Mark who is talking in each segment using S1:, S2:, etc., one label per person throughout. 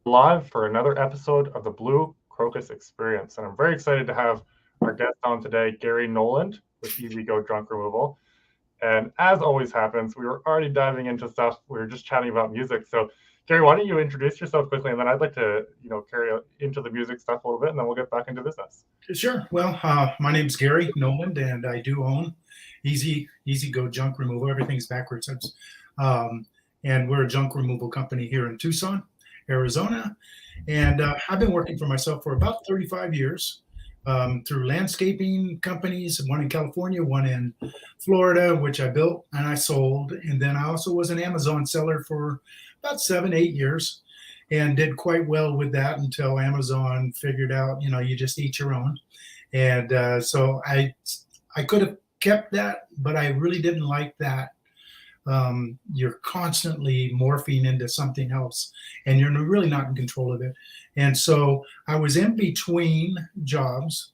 S1: Live for another episode of the Blue Crocus Experience. And I'm very excited to have our guest on today, Gary Noland with Easy Go Drunk Removal. And as always happens, we were already diving into stuff. We were just chatting about music. So, Gary, why don't you introduce yourself quickly, and then I'd like to, carry into the music stuff a little bit, and then we'll get back into business.
S2: Sure. Well, my name's Gary Noland, and I do own Easy Go Junk Removal. Everything's backwards. Um, and we're a junk removal company here in Tucson, Arizona. And I've been working for myself for about 35 years through landscaping companies, one in California, one in Florida, which I built and I sold. And then I also was an Amazon seller for about 7, 8 years and did quite well with that until Amazon figured out, you just eat your own. And so I could have kept that, but I really didn't like that. You're constantly morphing into something else, and you're really not in control of it. And so I was in between jobs,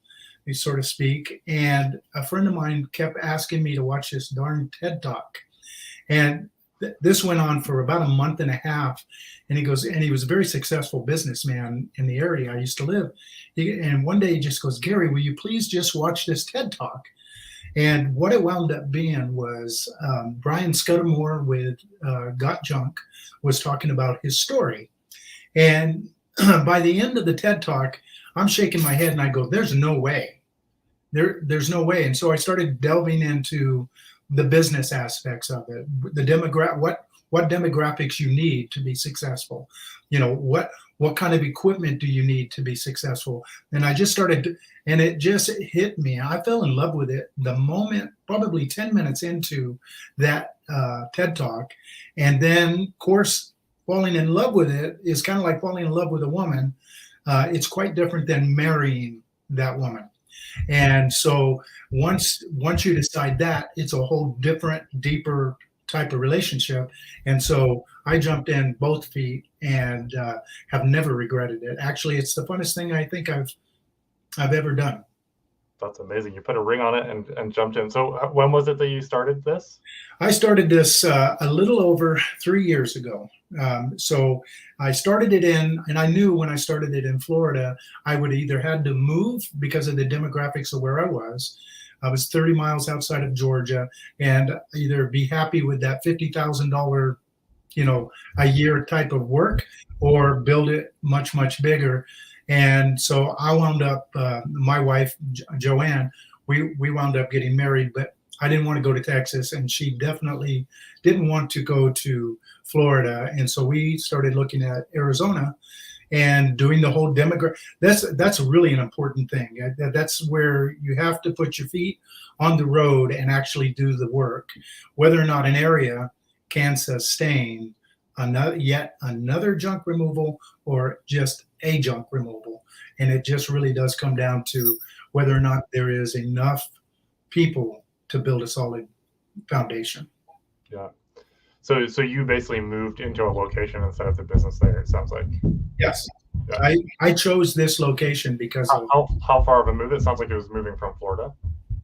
S2: so to speak, and a friend of mine kept asking me to watch this darn TED Talk. And this went on for about a month and a half. And he was a very successful businessman in the area I used to live. And one day he just goes, Gary, will you please just watch this TED Talk? And what it wound up being was Brian Scudamore with Got Junk was talking about his story. And by the end of the TED Talk, I'm shaking my head and I go, there's no way. There's no way. And so I started delving into the business aspects of it, the what demographics you need to be successful, what kind of equipment do you need to be successful. And I just started, and it just hit me. I fell in love with it the moment, probably 10 minutes into that TED Talk. And then, of course, falling in love with it is kind of like falling in love with a woman. It's quite different than marrying that woman. And so once you decide that, it's a whole different, deeper type of relationship. And so I jumped in both feet and have never regretted it. Actually, it's the funnest thing I think I've ever done.
S1: That's amazing. You put a ring on it and jumped in. So, when was it that you started this?
S2: I started this a little over 3 years ago. So I started it and I knew when I started it in Florida, I would either had to move because of the demographics of where I was. I was 30 miles outside of Georgia, and either be happy with that $50,000, a year type of work, or build it much, much bigger. And so I wound up, my wife, Joanne, we wound up getting married, but I didn't want to go to Texas, and she definitely didn't want to go to Florida. And so we started looking at Arizona and doing the whole demographic. That's really an important thing. That's where you have to put your feet on the road and actually do the work, whether or not an area can sustain yet another junk removal or just a junk removal. And it just really does come down to whether or not there is enough people to build a solid foundation.
S1: Yeah. So you basically moved into a location and set up the business there, it sounds like.
S2: Yes.
S1: Yeah.
S2: I chose this location because of,
S1: How far of a move? It sounds like it was moving from Florida.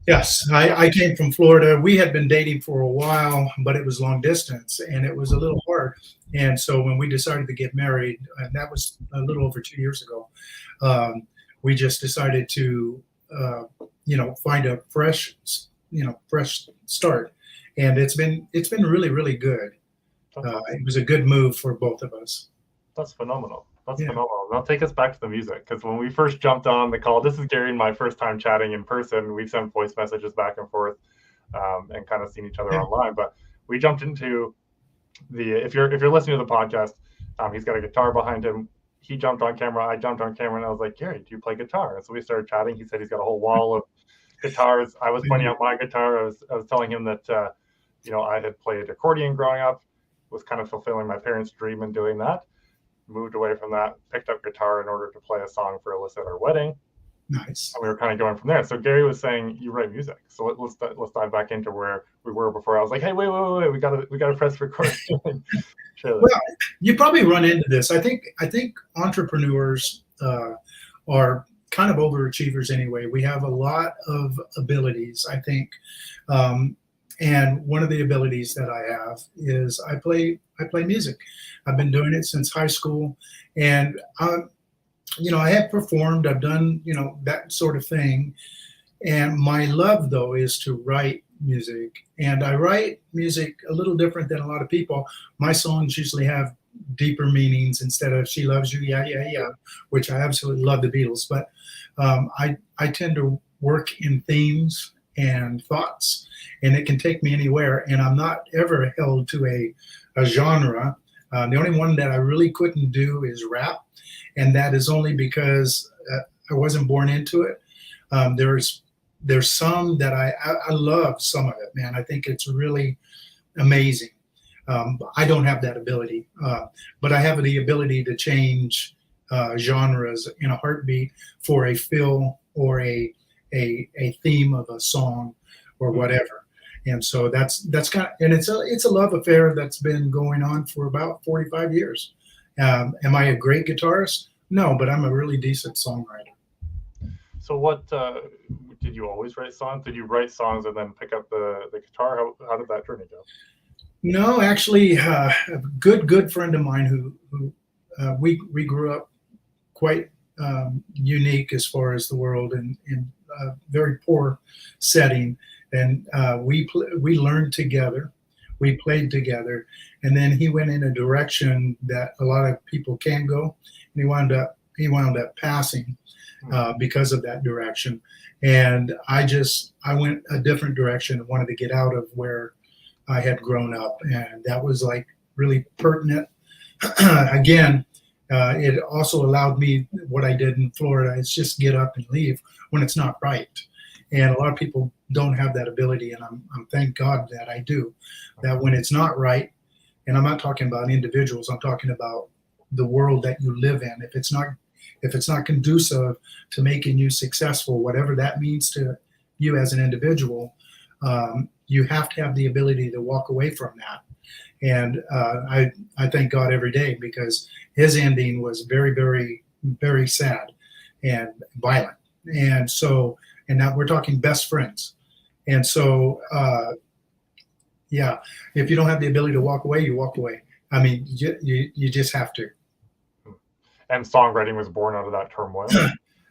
S2: yes, I came from Florida. We had been dating for a while, but it was long distance and it was a little hard. And so when we decided to get married, and that was a little over 2 years ago, we just decided to, find a fresh start. And it's been really, really good. It was a good move for both of us.
S1: That's phenomenal. That's
S2: Yeah.
S1: phenomenal. Now take us back to the music, because when we first jumped on the call, this is Gary and my first time chatting in person. We've sent voice messages back and forth, and kind of seen each other
S2: Yeah.
S1: online. But we jumped into the if you're listening to the podcast, he's got a guitar behind him. He jumped on camera. I jumped on camera, and I was like, Gary, do you play guitar? And so we started chatting. He said he's got a whole wall of guitars. I was pointing out my guitar. I was telling him that I had played accordion growing up, was kind of fulfilling my parents' dream in doing that. Moved away from that, picked up guitar in order to play a song for Alyssa at our wedding.
S2: Nice.
S1: And we were kind of going from there. So Gary was saying you write music. So let's dive back into where we were before. I was like, hey, wait, we gotta press record.
S2: Well, you probably run into this. I think entrepreneurs are kind of overachievers anyway. We have a lot of abilities. I think And one of the abilities that I have is I play music. I've been doing it since high school, and I have performed. I've done that sort of thing. And my love though is to write music, and I write music a little different than a lot of people. My songs usually have deeper meanings instead of "She Loves You," yeah, yeah, yeah, which I absolutely love the Beatles. But I tend to work in themes and thoughts, and it can take me anywhere. And I'm not ever held to a genre. The only one that I really couldn't do is rap, and that is only because I wasn't born into it. There's some that I love some of it, man. I think it's really amazing. I don't have that ability, but I have the ability to change genres in a heartbeat for a feel or a theme of a song or whatever. And so that's kind of, and it's a love affair that's been going on for about 45 years. Am I a great guitarist? No, but I'm a really decent songwriter.
S1: So what did you always write songs? Did you write songs and then pick up the guitar? How did that journey go?
S2: No, actually, a good friend of mine who we grew up quite unique as far as the world in a very poor setting, and we learned together, we played together, and then he went in a direction that a lot of people can't go, and he wound up passing because of that direction. And I went a different direction and wanted to get out of where I had grown up, and that was like really pertinent. Again, it also allowed me what I did in Florida is just get up and leave when it's not right. And a lot of people don't have that ability, and I'm thank God that I do. That when it's not right, and I'm not talking about individuals, I'm talking about the world that you live in. If it's not conducive to making you successful, whatever that means to you as an individual, you have to have the ability to walk away from that. And I thank God every day, because his ending was very, very, very sad and violent. And so, and now we're talking best friends. And so, yeah, if you don't have the ability to walk away, you walk away. I mean, you just have to.
S1: And songwriting was born out of that turmoil.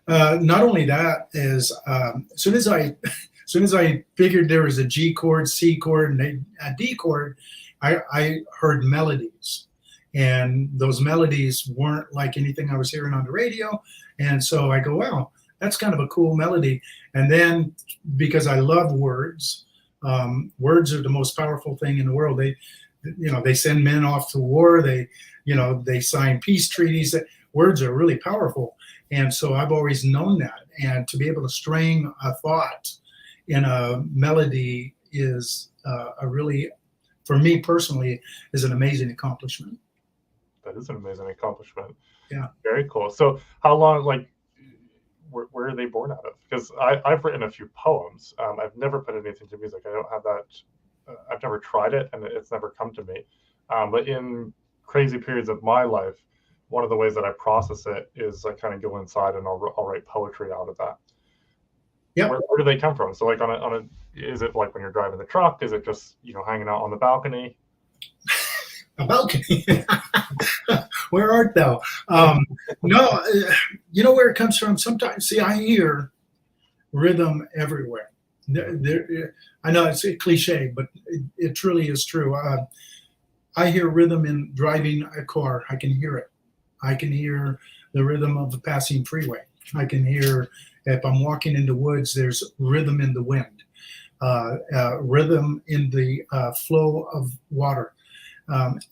S2: Not only that, is as soon as I figured there was a G chord, C chord, and a D chord, I heard melodies, and those melodies weren't like anything I was hearing on the radio. And so I go, wow, that's kind of a cool melody. And then because I love words, words are the most powerful thing in the world. They send men off to war. They sign peace treaties. Words are really powerful. And so I've always known that. And to be able to string a thought in a melody is a really, for me personally, is an amazing accomplishment.
S1: That is an amazing accomplishment.
S2: Yeah.
S1: Very cool. So how long, like, where are they born out of? Because I've written a few poems. I've never put anything to music. I don't have that. I've never tried it, and it's never come to me. But in crazy periods of my life, one of the ways that I process it is I kind of go inside and I'll write poetry out of that.
S2: Yeah.
S1: Where do they come from? So like is it like when you're driving the truck? Is it just, hanging out on the balcony?
S2: A balcony? Where art thou? No, you know where it comes from? Sometimes, see, I hear rhythm everywhere. I know it's a cliche, but it truly is true. I hear rhythm in driving a car. I can hear it. I can hear the rhythm of the passing freeway. I can hear, if I'm walking in the woods, there's rhythm in the wind, rhythm in the flow of water.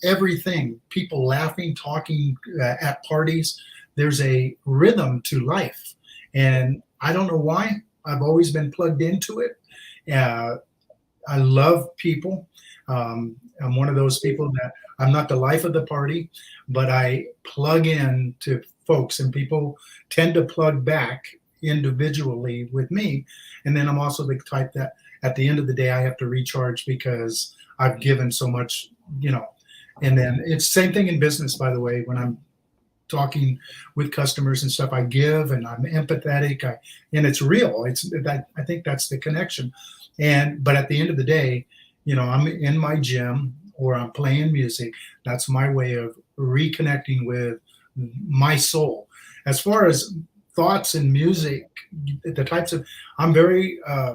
S2: Everything, people laughing, talking at parties, there's a rhythm to life. And I don't know why. I've always been plugged into it. I love people. I'm one of those people that I'm not the life of the party, but I plug in to folks, and people tend to plug back individually with me. And then I'm also the type that at the end of the day, I have to recharge because I've given so much, and then it's the same thing in business, by the way, when I'm talking with customers and stuff, I give and I'm empathetic, and it's real. I think that's the connection. But at the end of the day, I'm in my gym or I'm playing music. That's my way of reconnecting with my soul. As far as thoughts and music, the types of, I'm very, I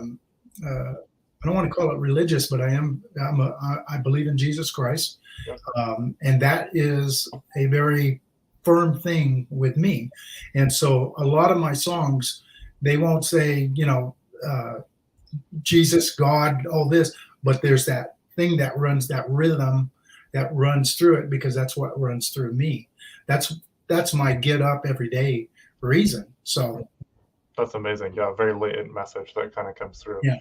S2: don't want to call it religious, but I believe in Jesus Christ.
S1: Yeah.
S2: And that is a very firm thing with me. And so a lot of my songs, they won't say, Jesus, God, all this, but there's that thing that runs, that rhythm that runs through it, because that's what runs through me. That's my get up every day reason. So
S1: That's amazing. Yeah, very latent message that kind of comes through.
S2: yeah.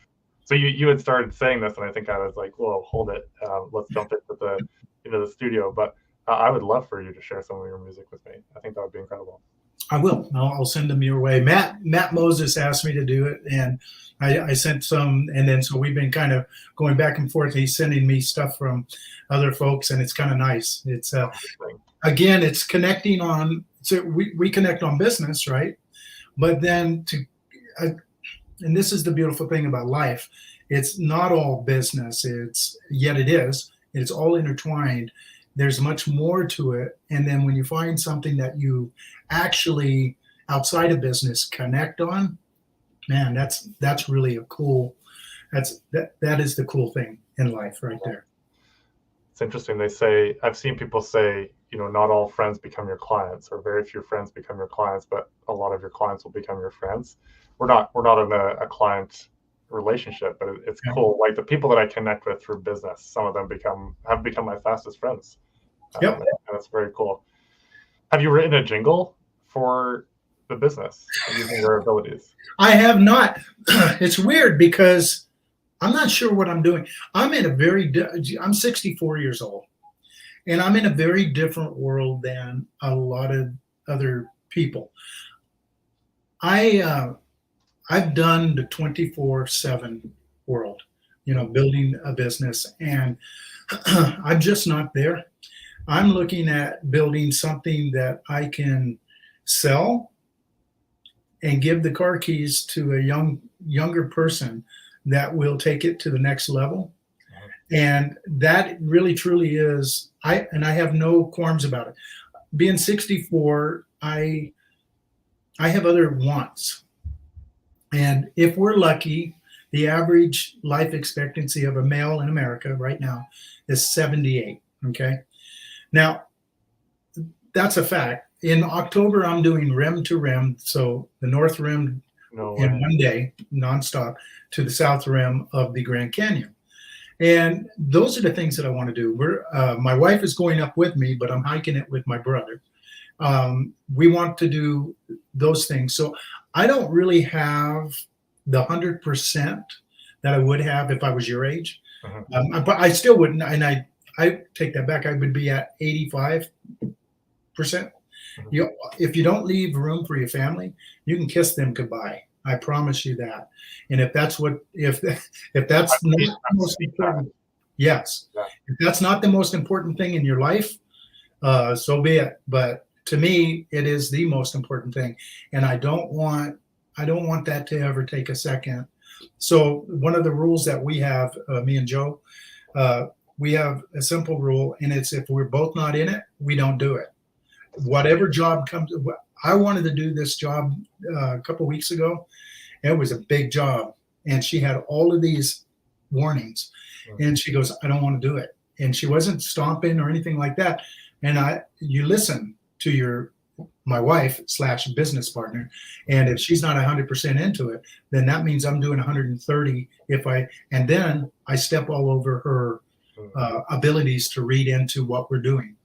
S1: So you had started saying this, and I think I was like, "Well, hold it. Let's jump into the studio." But I would love for you to share some of your music with me. I think that would be incredible.
S2: I will. I'll send them your way. Matt Moses asked me to do it, and I sent some, and then so we've been kind of going back and forth. He's sending me stuff from other folks, and it's kind of nice. It's again, it's connecting on. So we connect on business, right? But then and this is the beautiful thing about life. It's not all business. Yet it is. It's all intertwined. There's much more to it. And then when you find something that you actually outside of business connect on, man, that's really a cool. That is the cool thing in life right there.
S1: It's interesting. They say, I've seen people say, not all friends become your clients, or very few friends become your clients, but a lot of your clients will become your friends. We're not in a client relationship, but it's cool. Like the people that I connect with through business, some of them have become my fastest friends.
S2: Yep.
S1: And that's very cool. Have you written a jingle for the business using your abilities?
S2: I have not. It's weird because I'm not sure what I'm doing. I'm 64 years old, and I'm in a very different world than a lot of other people. I've done the 24/7 world, building a business, and I'm just not there. I'm looking at building something that I can sell and give the car keys to a younger person that will take it to the next level. And that really truly is, I have no qualms about it. Being 64, I have other wants. And if we're lucky, the average life expectancy of a male in America right now is 78. Okay. Now, that's a fact. In October, I'm doing rim to rim. So the North Rim in one day, nonstop, to the South Rim of the Grand Canyon. And those are the things that I want to do. My wife is going up with me, but I'm hiking it with my brother. We want to do those things. So I don't really have the 100% that I would have if I was your age. But I still wouldn't. And I take that back. I would be at 85%. If you don't leave room for your family, you can kiss them goodbye. I promise you that. And if that's not the most important, yes, if that's not the most important thing in your life, so be it. But to me, it is the most important thing, and I don't want that to ever take a second. So one of the rules that we have, me and Joe, we have a simple rule, and it's if we're both not in it, we don't do it. Whatever job comes, I wanted to do this job a couple of weeks ago. It was a big job, and she had all of these warnings, and she goes, "I don't want to do it." And she wasn't stomping or anything like that. And you listen to my wife / business partner, and if she's not 100% into it, then that means I'm doing 130. And then I step all over her abilities to read into what we're doing.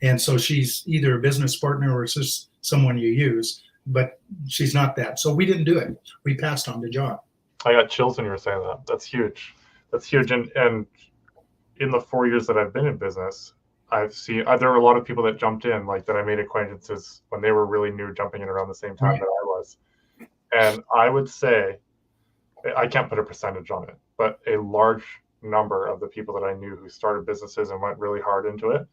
S2: And so she's either a business partner or it's just someone you use, but she's not that. So we didn't do it. We passed on the job.
S1: I got chills when you were saying that. That's huge. That's huge. And in the 4 years that I've been in business, I've seen there were a lot of people that jumped in, like that I made acquaintances when they were really new, jumping in around the same time that I was. And I would say, I can't put a percentage on it, but a large number of the people that I knew who started businesses and went really hard into it,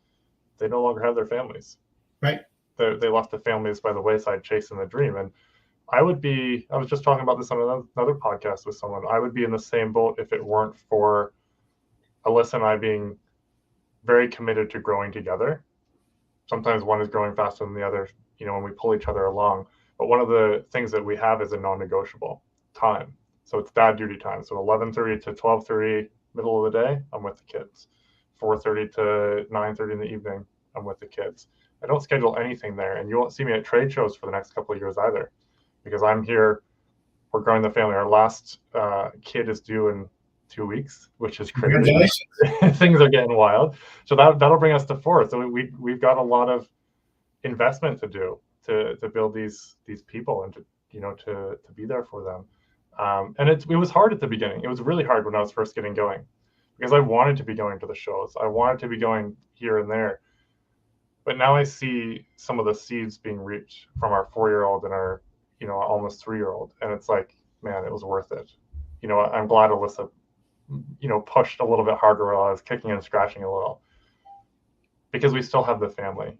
S1: they no longer have their families.
S2: Right.
S1: They left the families by the wayside chasing the dream. And I was just talking about this on another podcast with someone. I would be in the same boat if it weren't for Alyssa and I being very committed to growing together. Sometimes one is growing faster than the other, when we pull each other along. But one of the things that we have is a non-negotiable time. So it's dad duty time. So 11:30 to 12:30, middle of the day, I'm with the kids. 4:30 to 9:30 in the evening, I'm with the kids. I don't schedule anything there, and you won't see me at trade shows for the next couple of years either, because I'm here. We're growing the family. Our last kid is due in 2 weeks, which is crazy. Things are getting wild. So that'll bring us to 4. So we've got a lot of investment to do to build these people and to be there for them. And it was hard at the beginning. It was really hard when I was first getting going, because I wanted to be going to the shows. I wanted to be going here and there. But now I see some of the seeds being reached from our 4-year-old and our, almost 3-year-old. And it's like, man, it was worth it. I'm glad Alyssa, pushed a little bit harder while I was kicking and scratching a little, because we still have the family.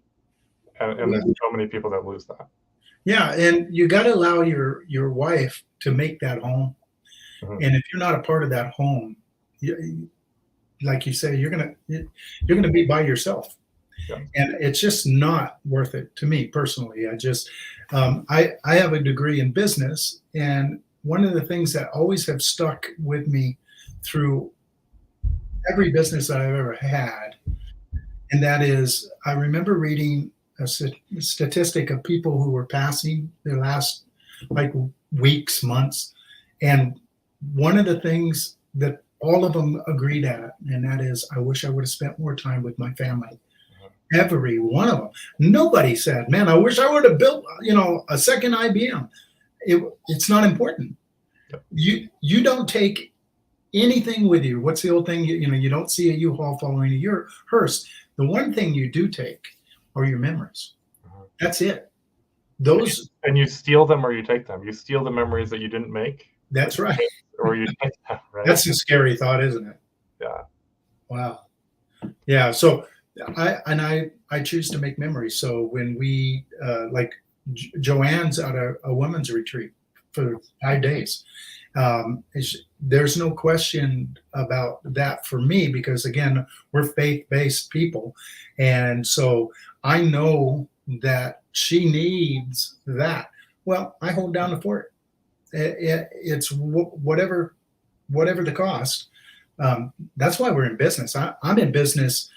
S1: And there's so many people that lose that.
S2: Yeah, and you got to allow your wife to make that home. Mm-hmm. And if you're not a part of that home, like you say, you're gonna be by yourself. Yeah. And it's just not worth it to me personally. I have a degree in business, and one of the things that always have stuck with me through every business that I've ever had, and that is, I remember reading a statistic of people who were passing their last weeks, months, and one of the things that all of them agreed at, and that is, I wish I would have spent more time with my family. Every one of them. Nobody said, man, I wish I would have built, a second IBM. It's not important. You don't take anything with you. What's the old thing? You don't see a U-Haul following a hearse. The one thing you do take are your memories. That's it.
S1: And you steal them or you take them. You steal the memories that you didn't make.
S2: That's right.
S1: Or you take them, right?
S2: That's a scary thought, isn't it?
S1: Yeah.
S2: Wow. Yeah. So I choose to make memories. So when we Joanne's at a women's retreat for 5 days, there's no question about that for me, because again, we're faith-based people, and so I know that she needs that. Well, I hold down the fort. It's whatever the cost. That's why we're in business. I'm in business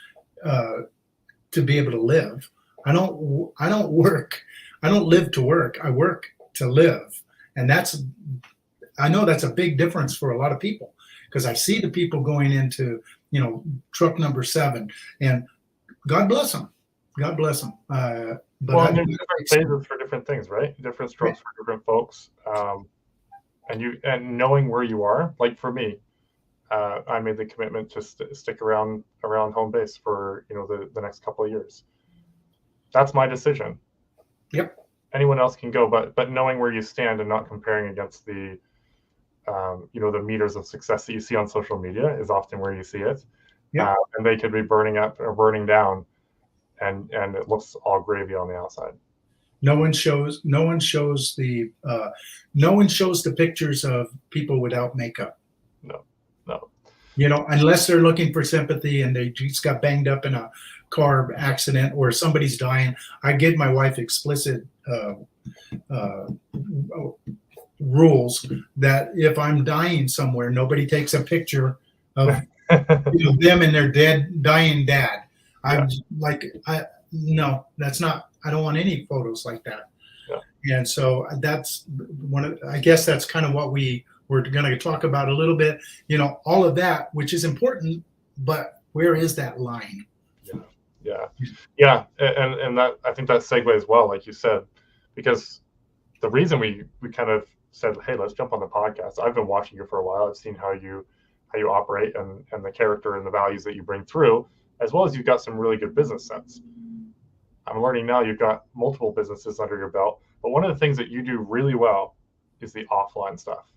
S2: to be able to live. I don't work. I don't live to work. I work to live. And I know that's a big difference for a lot of people, because I see the people going into, truck number 7, and God bless them. God bless them. But
S1: there's different phases for different things, right? Different strokes for different folks. And knowing where you are, like for me, I made the commitment to stick around home base for the next couple of years. That's my decision.
S2: Yep.
S1: Anyone else can go, but knowing where you stand and not comparing against the the meters of success that you see on social media is often where you see it.
S2: Yeah.
S1: And they could be burning up or burning down, and it looks all gravy on the outside.
S2: No one shows the pictures of people without makeup.
S1: No.
S2: Unless they're looking for sympathy and they just got banged up in a car accident or somebody's dying. I give my wife explicit rules that if I'm dying somewhere, nobody takes a picture of them and their dying dad. No, that's not. I don't want any photos like that. Yeah. And so that's I guess that's kind of what we're going to talk about a little bit. All of that, which is important, but where is that line?
S1: Yeah. And that, I think that segues well, like you said, because the reason we kind of said, hey, let's jump on the podcast. I've been watching you for a while. I've seen how you operate and the character and the values that you bring through, as well as you've got some really good business sense. I'm learning now you've got multiple businesses under your belt, but one of the things that you do really well is the offline stuff.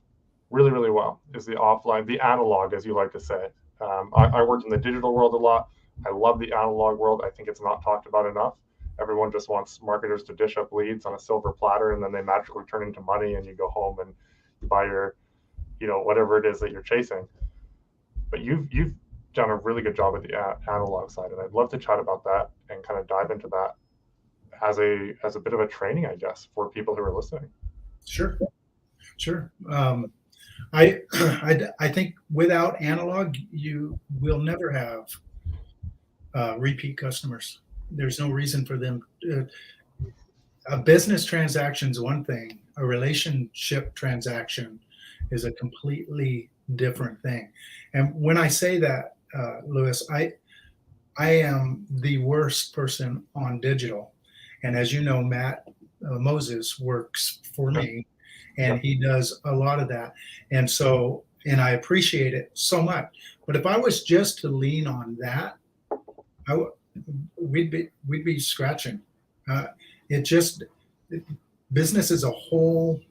S1: Really, really well is the offline, the analog, as you like to say. I worked in the digital world a lot. I love the analog world. I think it's not talked about enough. Everyone just wants marketers to dish up leads on a silver platter, and then they magically turn into money, and you go home and you buy your, whatever it is that you're chasing. But you've done a really good job at the analog side, and I'd love to chat about that and kind of dive into that as a bit of a training, I guess, for people who are listening.
S2: Sure, sure. I think without analog, you will never have repeat customers. There's no reason for them. A business transaction is one thing. A relationship transaction is a completely different thing. And when I say that, Lewis, I am the worst person on digital. And as you know, Matt Moses works for me, and he does a lot of that. And so, and I appreciate it so much. But if I was just to lean on that, we'd be scratching. Business is a whole.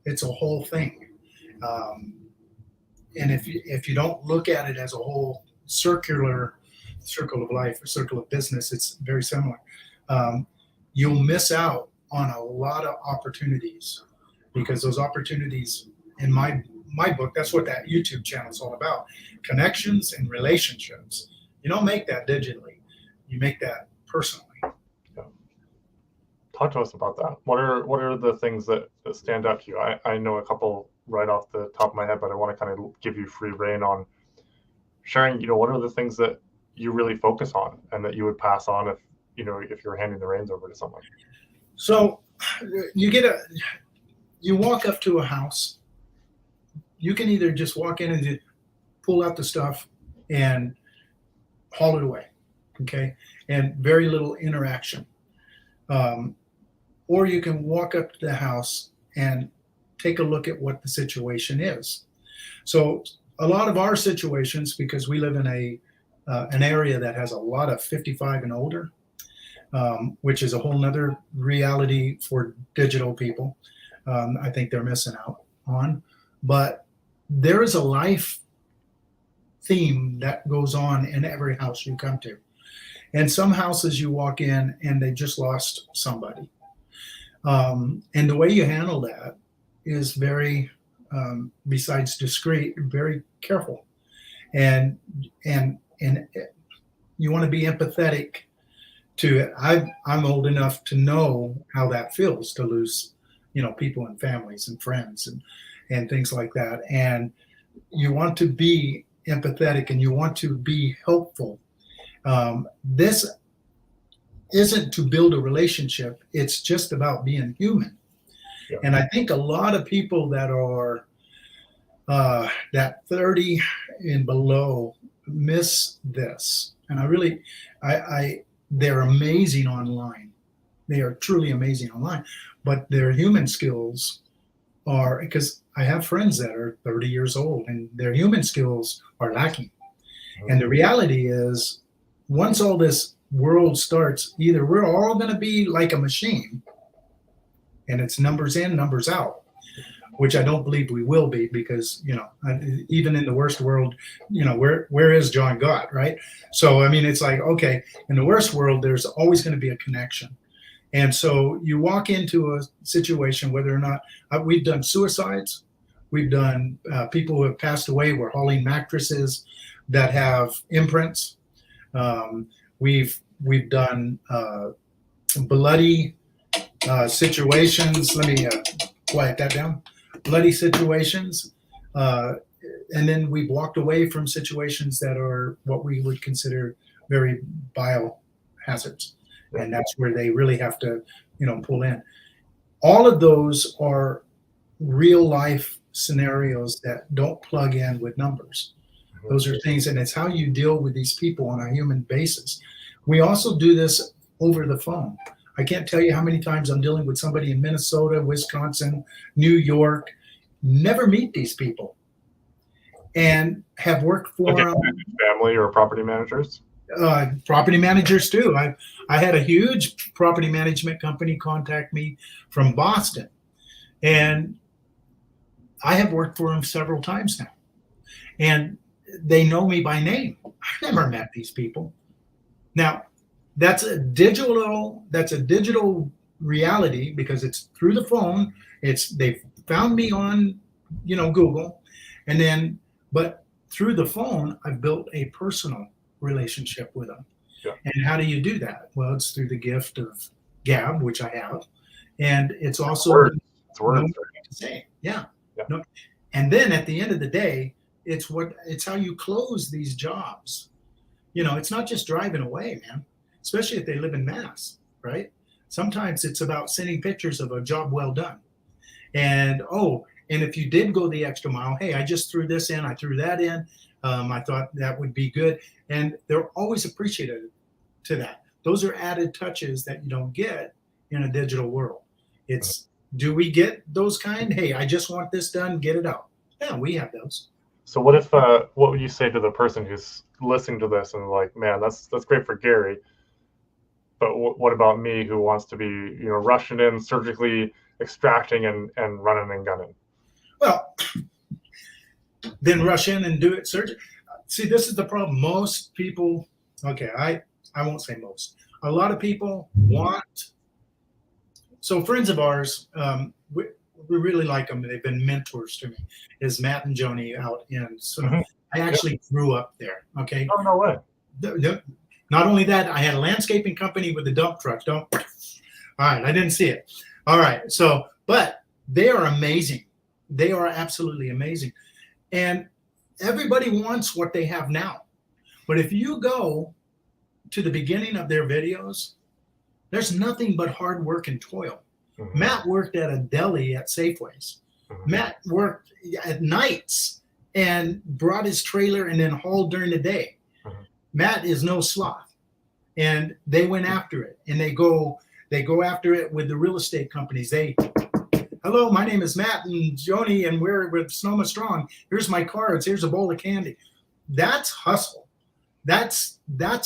S2: It's a whole thing. And if you don't look at it as a whole circle of life or circle of business, it's very similar. You'll miss out on a lot of opportunities, because those opportunities, in my book, that's what that YouTube channel is all about: connections and relationships. You don't make that digitally; you make that personally.
S1: Yeah. Talk to us about that. What are the things that stand out to you? I know a couple right off the top of my head, but I want to kind of give you free rein on sharing. What are the things that you really focus on and that you would pass on if you're handing the reins over to someone?
S2: So you walk up to a house. You can either just walk in and pull out the stuff and haul it away, okay, and very little interaction. Or you can walk up to the house and take a look at what the situation is. So a lot of our situations, because we live in an area that has a lot of 55 and older, which is a whole nother reality for digital people. I think they're missing out on. But there is a life theme that goes on in every house you come to. And some houses you walk in and they just lost somebody. And the way you handle that is very, besides discreet, very careful. And you want to be empathetic to it. I'm old enough to know how that feels to lose, people and families and friends and things like that. And you want to be empathetic and you want to be helpful. This isn't to build a relationship. It's just about being human. Yeah. And I think a lot of people that are that 30 and below miss this. And they're amazing online. They are truly amazing online, but their human skills are, because I have friends that are 30 years old and their human skills are lacking. Mm-hmm. And the reality is, once all this world starts, either we're all going to be like a machine and it's numbers in, numbers out, which I don't believe we will be, because, even in the worst world, where is John Gott, right? So, it's like, okay, in the worst world, there's always going to be a connection. And so you walk into a situation, whether or not we've done suicides, we've done people who have passed away. We're hauling mattresses that have imprints. We've done bloody situations. Let me quiet that down. Bloody situations. And then we've walked away from situations that are what we would consider very biohazards. And that's where they really have to, pull in. All of those are real life scenarios that don't plug in with numbers. Those are things, and it's how you deal with these people on a human basis. We also do this over the phone. I can't tell you how many times I'm dealing with somebody in Minnesota, Wisconsin, New York, never meet these people, and have worked for
S1: family or property managers.
S2: Property managers too. I had a huge property management company contact me from Boston, and I have worked for them several times now, and they know me by name. I've never met these people. Now, that's a digital reality, because it's through the phone. They found me on, Google, and then, but through the phone, I've built a personal relationship with them.
S1: Yeah.
S2: And how do you do that? Well, it's through the gift of gab, which I have, and it's also
S1: Words. It's
S2: knowing
S1: words.
S2: what to say. Yeah.
S1: Yeah.
S2: No, and then at the end of the day, it's how you close these jobs. It's not just driving away, man, especially if they live in Mass, right? Sometimes it's about sending pictures of a job well done. And if you did go the extra mile, hey, I just threw this in, I threw that in. I thought that would be good. And they're always appreciative to that. Those are added touches that you don't get in a digital world. Do we get those kind? Hey, I just want this done, get it out. Yeah, we have those.
S1: So what would you say to the person who's listening to this and like, man, that's great for Gary, but what about me who wants to be, rushing in, surgically extracting and running and gunning?
S2: Well, then rush in and do it surgery. See, this is the problem. Most people, okay, I won't say most. A lot of people want. So friends of ours, we really like them. They've been mentors to me. Is Matt and Joni out in? So I actually grew up there. Okay.
S1: Oh, no way.
S2: Not only that, I had a landscaping company with a dump truck. All right, I didn't see it. All right, so but they are amazing. They are absolutely amazing, and everybody wants what they have now. But if you go to the beginning of their videos, there's nothing but hard work and toil. Mm-hmm. Matt worked at a deli at Safeways. Mm-hmm. Matt worked at nights and brought his trailer and then hauled during the day. Mm-hmm. Matt is no sloth, and they went after it, and they go after it with the real estate companies. Hello, my name is Matt and Joni, and we're with Sonoma Strong. Here's my cards. Here's a bowl of candy. That's hustle. That's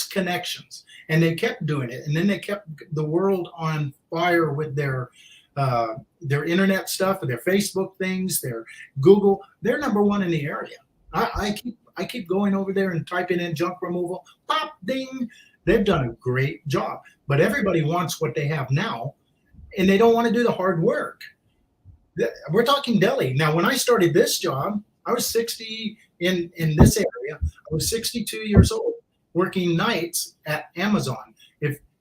S2: connections. And they kept doing it. And then they kept the world on fire with their internet stuff, their Facebook things, their Google. They're number one in the area. I keep going over there and typing in junk removal. Pop, ding. They've done a great job. But everybody wants what they have now, and they don't want to do the hard work. We're talking deli. Now, when I started this job, I was 60 in this area. I was 62 years old, working nights at Amazon.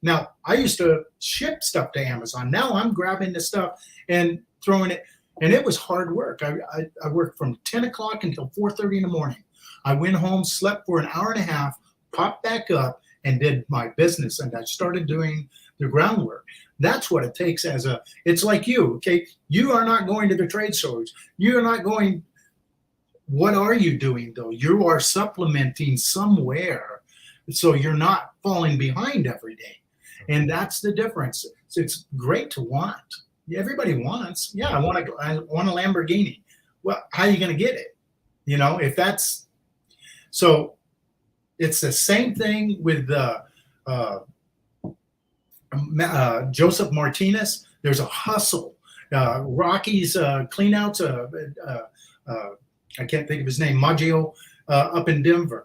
S2: Now, I used to ship stuff to Amazon. Now I'm grabbing the stuff and throwing it, and it was hard work. I worked from 10 o'clock until 4:30 in the morning. I went home, slept for an hour and a half, popped back up, and did my business, and I started doing the groundwork. That's what it takes it's like you, okay? You are not going to the trade shows. You are not going, what are you doing though? You are supplementing somewhere, so you're not falling behind every day. And that's the difference. So it's great to want. Everybody wants, yeah, I want a Lamborghini. Well, how are you going to get it? So it's the same thing with Joseph Martinez. There's a hustle. Rocky's cleanouts. I can't think of his name. Maggio up in Denver.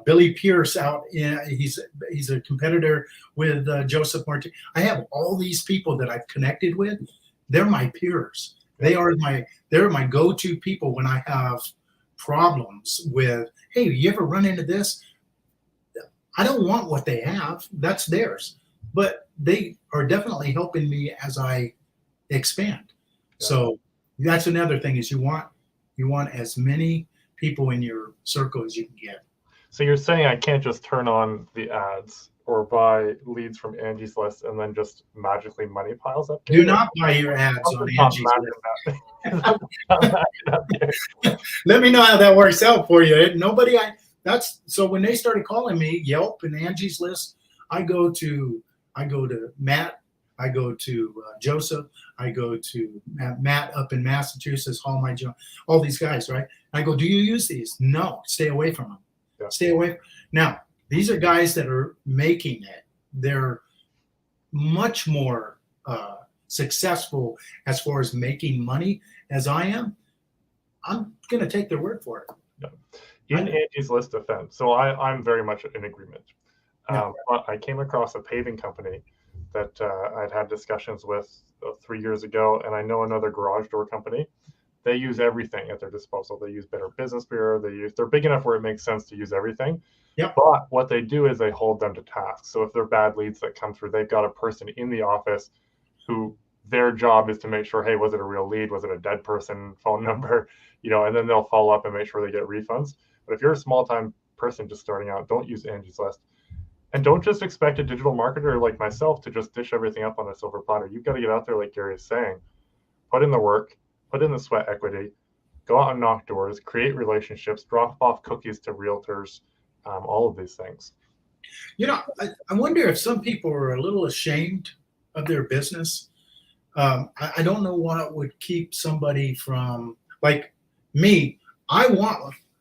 S2: Billy Pierce out in. He's a competitor with Joseph Martinez. I have all these people that I've connected with. They're my peers. They're my go-to people when I have problems with. Hey, you ever run into this? I don't want what they have. That's theirs. But they are definitely helping me as I expand. Yeah. So that's another thing is you want as many people in your circle as you can get.
S1: So you're saying I can't just turn on the ads or buy leads from Angie's List and then just magically money piles up?
S2: Do not buy your ads on Angie's List. Let me know how that works out for you. So when they started calling me Yelp and Angie's List, I go to Matt, I go to Joseph, I go to Matt up in Massachusetts, all these guys, right? I go, do you use these? No, stay away from them. Yeah. Stay away. Now, these are guys that are making it. They're much more successful as far as making money as I am. I'm going to take their word for it.
S1: Yeah. In Angie's List defense, so I'm very much in agreement. I came across a paving company that I'd had discussions with 3 years ago, and I know another garage door company they use everything at their disposal. They use Better Business Bureau. They're big enough where it makes sense to use everything.
S2: Yep.
S1: But what they do is they hold them to task. So if they're bad leads that come through, they've got a person in the office who their job is to make sure, hey, was it a real lead? Was it a dead person phone number? And then they'll follow up and make sure they get refunds. But if you're a small time person just starting out, don't use Angie's List. And don't just expect a digital marketer like myself to just dish everything up on a silver platter. You've got to get out there, like Gary is saying, put in the work, put in the sweat equity, go out and knock doors, create relationships, drop off cookies to realtors, all of these things.
S2: I wonder if some people are a little ashamed of their business. I don't know what would keep somebody from, like me,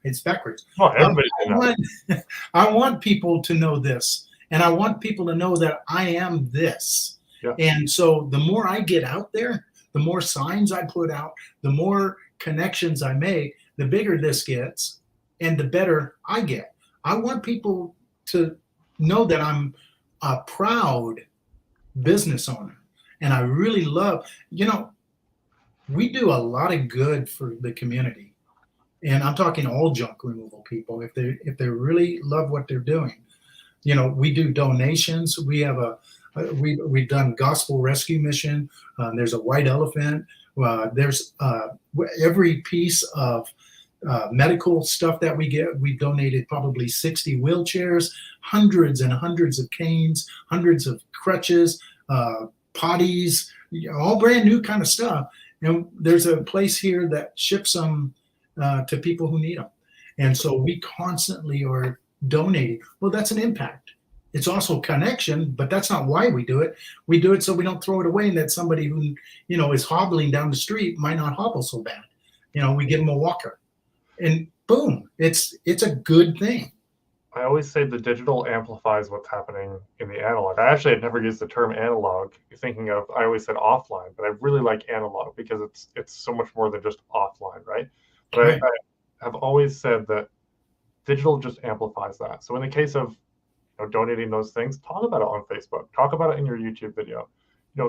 S2: it's backwards.
S1: Oh, everybody
S2: I want people to know this, and I want people to know that I am this.
S1: Yeah.
S2: And so the more I get out there, the more signs I put out, the more connections I make, the bigger this gets and the better I get. I want people to know that I'm a proud business owner, and I really love, we do a lot of good for the community. And I'm talking all junk removal people. If they really love what they're doing, we do donations. We have we've done gospel rescue mission. There's a white elephant. There's every piece of medical stuff that we get. We've donated probably 60 wheelchairs, hundreds and hundreds of canes, hundreds of crutches, potties, all brand new kind of stuff. And there's a place here that ships them to people who need them. And so we constantly are donating. Well, that's an impact. It's also connection, but that's not why we do it. We do it so we don't throw it away, and that somebody who, is hobbling down the street might not hobble so bad. We give them a walker, and boom, it's a good thing.
S1: I always say the digital amplifies what's happening in the analog. I actually had never used the term analog. I always said offline, but I really like analog because it's so much more than just offline, right? But right. I have always said that digital just amplifies that. So in the case of donating those things, talk about it on Facebook. Talk about it in your YouTube video.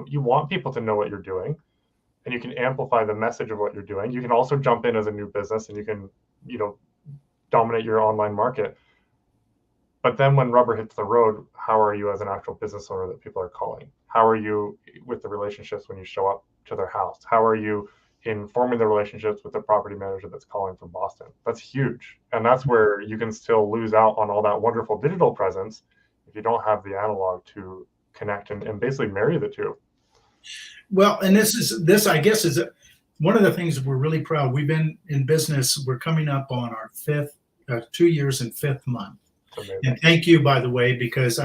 S1: You want people to know what you're doing, and you can amplify the message of what you're doing. You can also jump in as a new business, and you can, dominate your online market. But then when rubber hits the road, how are you as an actual business owner that people are calling? How are you with the relationships when you show up to their house? How are you in forming the relationships with the property manager that's calling from Boston? That's huge. And that's where you can still lose out on all that wonderful digital presence if you don't have the analog to connect and basically marry the two.
S2: Well, and this I guess is one of the things we're really proud. We've been in business. We're coming up on our 2 years and 5th month. And thank you, by the way, because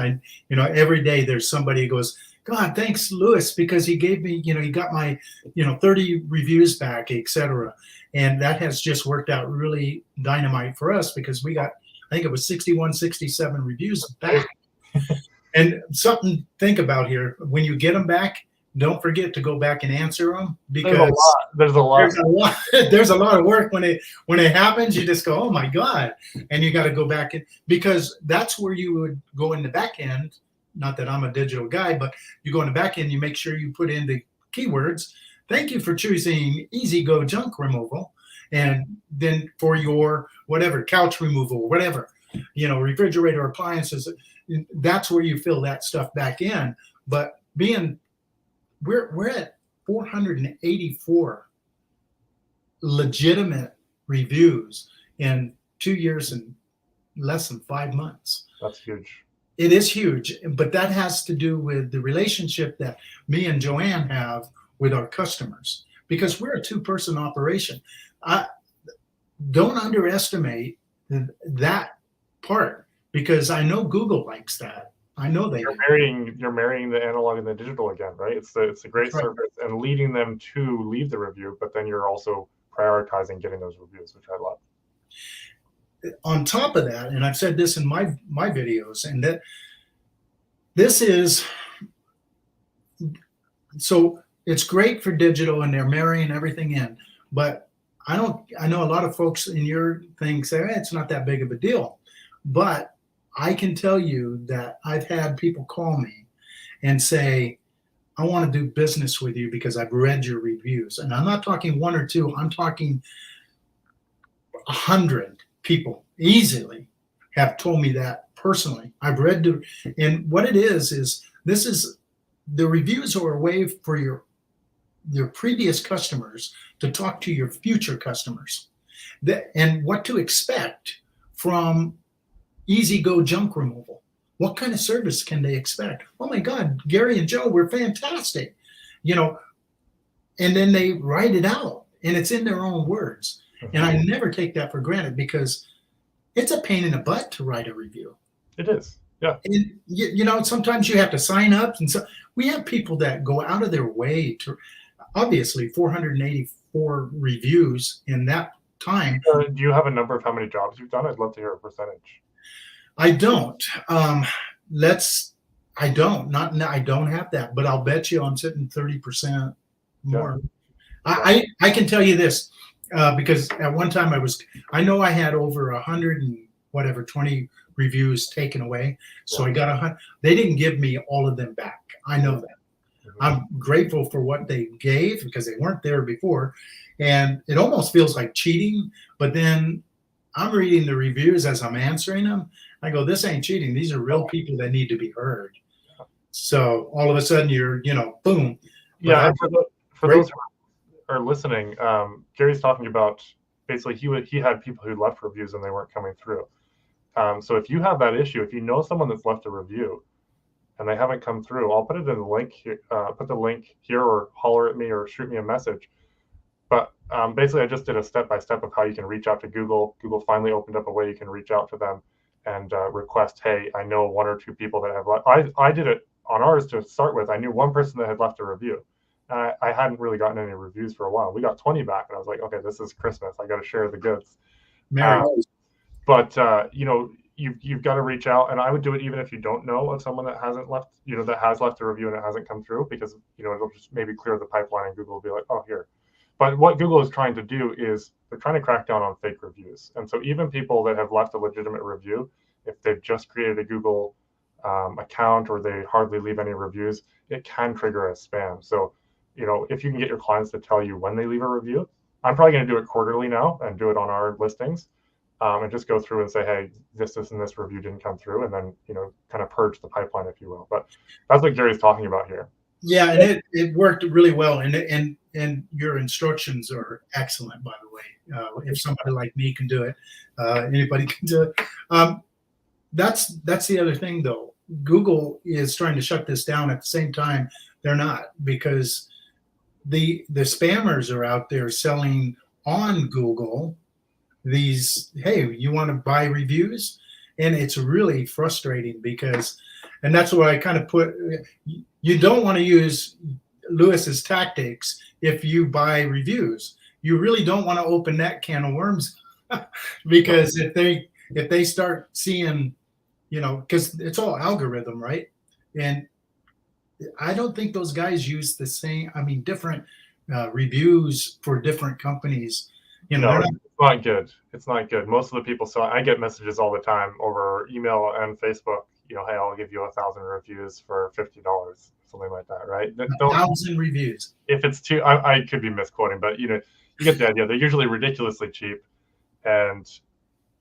S2: every day there's somebody who goes, God, thanks, Louis, because he gave me, he got my, 30 reviews back, etc. And that has just worked out really dynamite for us because we got, I think it was 61, 67 reviews back. And something to think about here, when you get them back, don't forget to go back and answer them, because
S1: there's a lot
S2: there's a lot of work when it happens. You just go, oh my God, and you got to go back in, because that's where you would go in the back end. Not that I'm a digital guy, but you go in the back end, you make sure you put in the keywords. Thank you for choosing Easy Go Junk Removal, and then for your whatever couch removal, whatever, refrigerator, appliances. That's where you fill that stuff back in. But we're at 484 legitimate reviews in 2 years and less than 5 months.
S1: That's huge.
S2: It is huge, but that has to do with the relationship that me and Joanne have with our customers, because we're a 2-person operation. Don't underestimate that part, because I know Google likes that. I know
S1: you're marrying the analog and the digital again, right? It's a great service and leading them to leave the review, but then you're also prioritizing getting those reviews, which I love.
S2: On top of that, and I've said this in my videos, and that this is, so it's great for digital and they're marrying everything in, but I know a lot of folks in your thing say, hey, it's not that big of a deal. But I can tell you that I've had people call me and say, I want to do business with you because I've read your reviews. And I'm not talking one or two, I'm talking 100 people easily have told me that personally. I've read the, and what it is this is the reviews are a way for your previous customers to talk to your future customers and what to expect from Easy Go Junk Removal. What kind of service can they expect? Oh my God, Gary and Joe were fantastic, you know, and then they write it out and it's in their own words. And I never take that for granted because it's a pain in the butt to write a review.
S1: It is. Yeah.
S2: And, you know, sometimes you have to sign up. And so we have people that go out of their way to, obviously 484 reviews in that time.
S1: Do you have a number of how many jobs you've done? I'd love to hear a percentage.
S2: I don't. I don't have that, but I'll bet you I'm sitting 30% more. Yeah. I can tell you this because at one time I know I had over 120 reviews taken away. So I got 100. They didn't give me all of them back. I know that. I'm grateful for what they gave because they weren't there before. And it almost feels like cheating, but then I'm reading the reviews as I'm answering them. I go, this ain't cheating. These are real people that need to be heard. So all of a sudden you're, boom.
S1: Yeah. For those who are listening, Gary's talking about basically he had people who left reviews and they weren't coming through. So if you have that issue, if you know someone that's left a review and they haven't come through, I'll put it in the link here, put the link here, or holler at me or shoot me a message. But basically, I just did a step-by-step of how you can reach out to Google. Google finally opened up a way you can reach out to them and request, hey, I know one or two people that have left. I did it on ours to start with. I knew one person that had left a review. I hadn't really gotten any reviews for a while. We got 20 back, and I was like, okay, this is Christmas. I got to share the goods. But you've got to reach out, and I would do it even if you don't know of someone that hasn't left, that has left a review and it hasn't come through, because it'll just maybe clear the pipeline, and Google will be like, oh, here. But what Google is trying to do is they're trying to crack down on fake reviews. And so even people that have left a legitimate review, if they've just created a Google account or they hardly leave any reviews, it can trigger as spam. So if you can get your clients to tell you when they leave a review, I'm probably going to do it quarterly now and do it on our listings. And just go through and say, hey, this and this review didn't come through, and then kind of purge the pipeline, if you will. But that's what Gary's talking about here.
S2: Yeah, and it worked really well, and your instructions are excellent, by the way. If somebody like me can do it, anybody can do it. That's the other thing, though. Google is trying to shut this down. At the same time, they're not, because the spammers are out there selling on Google these, hey, you want to buy reviews? And it's really frustrating because, and that's why I kind of put, you don't want to use Lewis's tactics if you buy reviews. You really don't want to open that can of worms because if they start seeing, because it's all algorithm, right? And I don't think those guys use the same, different reviews for different companies.
S1: It's not good. It's not good. Most of the people, so I get messages all the time over email and Facebook, hey, I'll give you 1,000 reviews for $50, something like that, right?
S2: 1,000 reviews.
S1: If it's too, I could be misquoting, but you get the idea. They're usually ridiculously cheap, and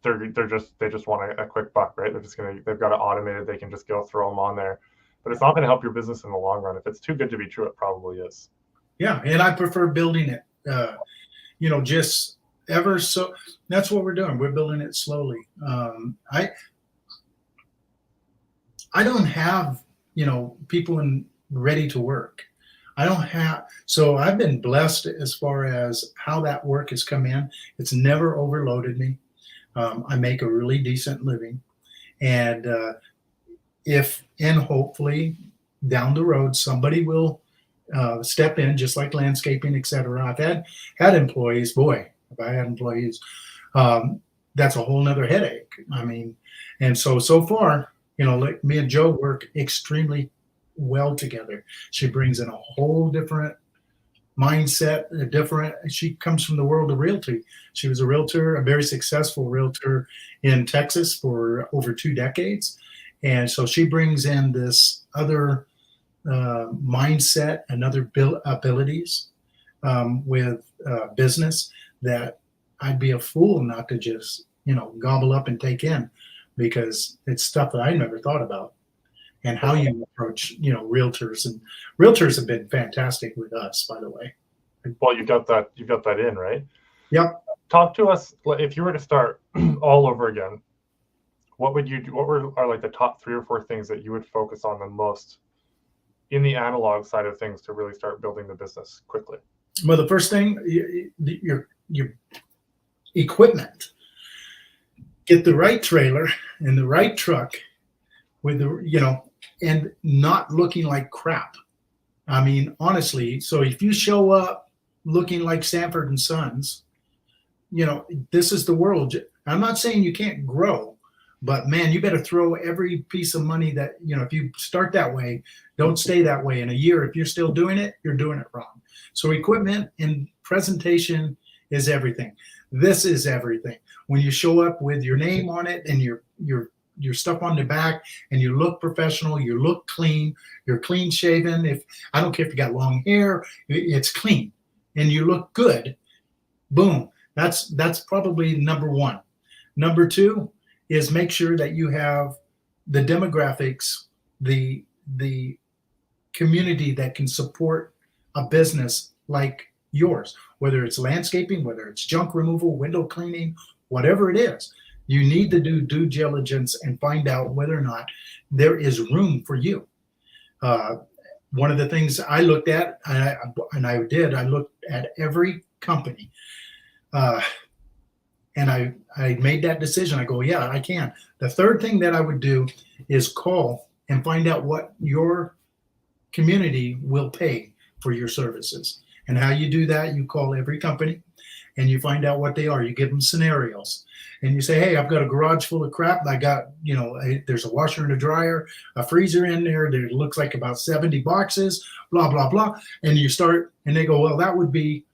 S1: they just want a quick buck, right? They've got it automated. They can just go throw them on there, but it's not going to help your business in the long run. If it's too good to be true, it probably is.
S2: Yeah, and I prefer building it. Just ever so. That's what we're doing. We're building it slowly. I don't have people ready to work. I don't have. So I've been blessed as far as how that work has come in. It's never overloaded me. I make a really decent living, and hopefully down the road somebody will step in, just like landscaping, etc. I've had employees. Boy, if I had employees, that's a whole nother headache. And so far, like me and Joe work extremely well together. She brings in a whole different mindset, she comes from the world of realty. She was a realtor, a very successful realtor in Texas for over 2 decades. And so she brings in this other mindset and other abilities with business that I'd be a fool not to just, gobble up and take in, because it's stuff that I never thought about. And how you approach, realtors, and realtors have been fantastic with us, by the way.
S1: Well, you've got that in, right?
S2: Yep.
S1: Talk to us, if you were to start all over again, what would you do? What are like the top 3 or 4 things that you would focus on the most in the analog side of things to really start building the business quickly?
S2: Well, the first thing, your equipment. Get the right trailer and the right truck with and not looking like crap. I mean, honestly, so if you show up looking like Sanford and Sons, this is the world. I'm not saying you can't grow, but man, you better throw every piece of money that, if you start that way, don't stay that way. In a year, if you're still doing it, you're doing it wrong. So equipment and presentation is everything. This is everything. When you show up with your name on it and your stuff on the back, and you look professional, you look clean, you're clean shaven. If I don't care if you got long hair, it's clean and you look good. Boom. That's probably number 1. Number 2 is make sure that you have the demographics, the community that can support a business like yours, whether it's landscaping, whether it's junk removal, window cleaning, whatever it is. You need to do due diligence and find out whether or not there is room for you. One of the things I looked at, I looked at every company, and I made that decision. I go, yeah, I can. The third thing that I would do is call and find out what your community will pay for your services. And how you do that, you call every company and you find out what they are. You give them scenarios. And you say, hey, I've got a garage full of crap. I got, there's a washer and a dryer, a freezer in there. There looks like about 70 boxes, blah, blah, blah. And you start, and they go, well, that would be